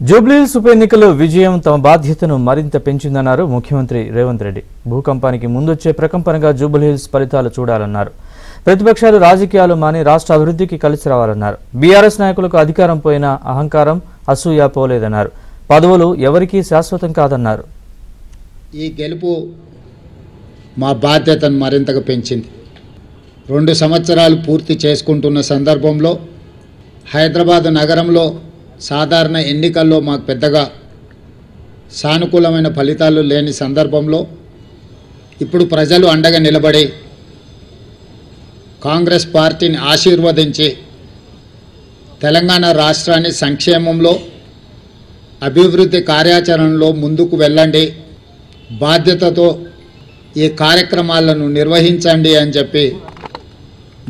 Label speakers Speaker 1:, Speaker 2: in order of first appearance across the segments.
Speaker 1: జూబ్లీహిల్స్ ఉప ఎన్నికల్లో విజయం తమ బాధ్యతను మరింత పెంచిందన్నారు ముఖ్యమంత్రి రేవంత్ రెడ్డి. భూకంపానికి ముందొచ్చే ప్రకంపనగా జూబ్లీహిల్స్ ఫలితాలు చూడాలన్నారు. ప్రతిపక్షాలు రాజకీయాలు మాని రాష్ట్ర అభివృద్ధికి కలిసి రావాలన్నారు. బీఆర్ఎస్ నాయకులకు అధికారం పోయిన అహంకారం అసూయ పోలేదన్నారు. పదవులు ఎవరికీ శాశ్వతం కాదన్నారు.
Speaker 2: ఈ గెలుపు మా బాధ్యతను మరింతగా పెంచింది. 2 సంవత్సరాలు పూర్తి చేసుకుంటున్న సందర్భంలో హైదరాబాద్ నగరంలో సాధారణ ఎన్నికల్లో మాకు పెద్దగా సానుకూలమైన ఫలితాలు లేని సందర్భంలో ఇప్పుడు ప్రజలు అండగా నిలబడి కాంగ్రెస్ పార్టీని ఆశీర్వదించి తెలంగాణ రాష్ట్రాన్ని సంక్షేమంలో అభివృద్ధి కార్యాచరణలో ముందుకు వెళ్ళండి, బాధ్యతతో ఈ కార్యక్రమాలను నిర్వహించండి అని చెప్పి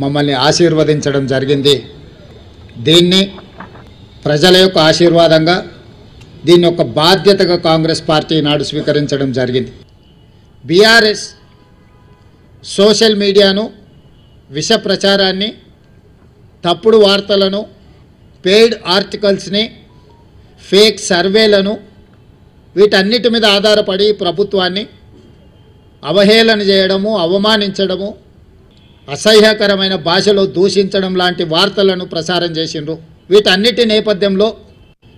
Speaker 2: మమ్మల్ని ఆశీర్వదించడం జరిగింది. దీన్ని ప్రజల యొక్క ఆశీర్వాదంగా, దీన్ని ఒక బాధ్యతగా కాంగ్రెస్ పార్టీ నాడు స్వీకరించడం జరిగింది. బీఆర్ఎస్ సోషల్ మీడియాను, విష ప్రచారాన్ని, తప్పుడు వార్తలను, పెయిడ్ ఆర్టికల్స్ని, ఫేక్ సర్వేలను, వీటన్నిటి మీద ఆధారపడి ప్రభుత్వాన్ని అవహేళన చేయడము, అవమానించడము, అసహ్యకరమైన భాషలో దూషించడం లాంటి వార్తలను ప్రసారం చేసిండ్రు. వీటన్నిటి నేపథ్యంలో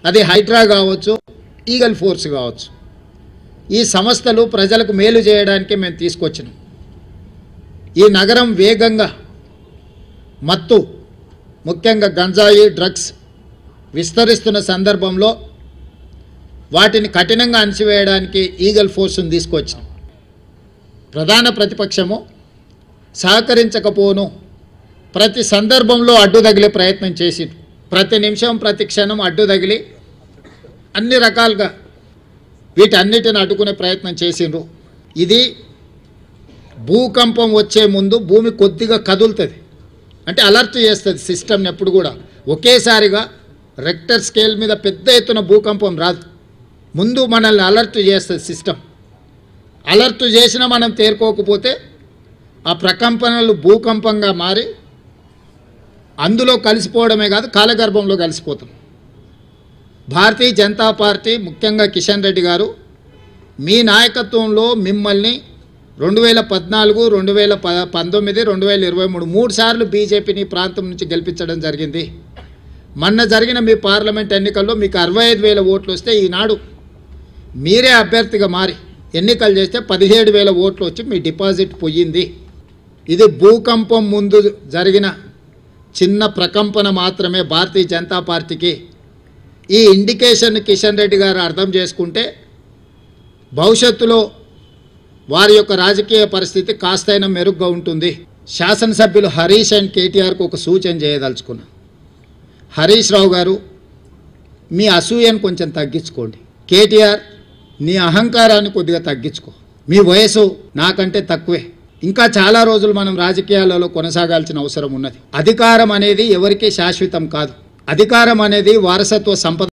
Speaker 2: అది హైడ్రా కావచ్చు, ఈగల్ ఫోర్స్ కావచ్చు, ఈ సంస్థలు ప్రజలకు మేలు చేయడానికి మేము తీసుకొచ్చినాం. ఈ నగరం వేగంగా మత్తు, ముఖ్యంగా గంజాయి, డ్రగ్స్ విస్తరిస్తున్న సందర్భంలో వాటిని కఠినంగా అణచివేయడానికి ఈగల్ ఫోర్స్ను తీసుకొచ్చాం. ప్రధాన ప్రతిపక్షము సహకరించకపోను ప్రతి సందర్భంలో అడ్డు తగిలే ప్రయత్నం చేసింది. ప్రతి నిమిషం, ప్రతి క్షణం అడ్డు తగిలి అన్ని రకాలుగా వీటన్నిటిని అడ్డుకునే ప్రయత్నం చేసిండ్రు. ఇది భూకంపం వచ్చే ముందు భూమి కొద్దిగా కదులుతుంది, అంటే అలర్ట్ చేస్తుంది సిస్టమ్ని. ఎప్పుడు కూడా ఒకేసారిగా రెక్టర్ స్కేల్ మీద పెద్ద ఎత్తున భూకంపం రాదు, ముందు మనల్ని అలర్ట్ చేస్తుంది సిస్టమ్. అలర్ట్ చేసినా మనం తేరుకోకపోతే ఆ ప్రకంపనలు భూకంపంగా మారి అందులో కలిసిపోవడమే కాదు, కాలగర్భంలో కలిసిపోతాం. భారతీయ జనతా పార్టీ, ముఖ్యంగా కిషన్ రెడ్డి గారు మీ నాయకత్వంలో మిమ్మల్ని 2014, 2019, 2023 3 సార్లు బీజేపీని ప్రాంతం నుంచి గెలిపించడం జరిగింది. మొన్న జరిగిన మీ పార్లమెంట్ ఎన్నికల్లో మీకు 65,000 ఓట్లు వస్తే ఈనాడు మీరే అభ్యర్థిగా మారి ఎన్నికలు చేస్తే 17,000 ఓట్లు వచ్చి మీ డిపాజిట్ పోయింది. ఇది భూకంపం ముందు జరిగిన చిన్న ప్రకంపన మాత్రమే భారతీయ జనతా పార్టీకి. ఈ ఇండికేషన్ కిషన్ రెడ్డి గారు అర్థం చేసుకుంటే భవిష్యత్తులో వారి యొక్క రాజకీయ పరిస్థితి కాస్తైనా మెరుగ్గా ఉంటుంది. శాసనసభ్యులు హరీష్ అండ్ కేటీఆర్కు ఒక సూచన చేయదలుచుకున్నా. హరీష్ రావు గారు, మీ అసూయను కొంచెం తగ్గించుకోండి. కేటీఆర్, నీ అహంకారాన్ని కొద్దిగా తగ్గించుకో. మీ వయసు నాకంటే తక్కువే, ఇంకా చాలా రోజులు మనం రాజకీయాలలో కొనసాగాల్సిన అవసరం ఉన్నది. అధికారం అనేది ఎవరికీ శాశ్వతం కాదు. అధికారం అనేది వారసత్వ సంపద.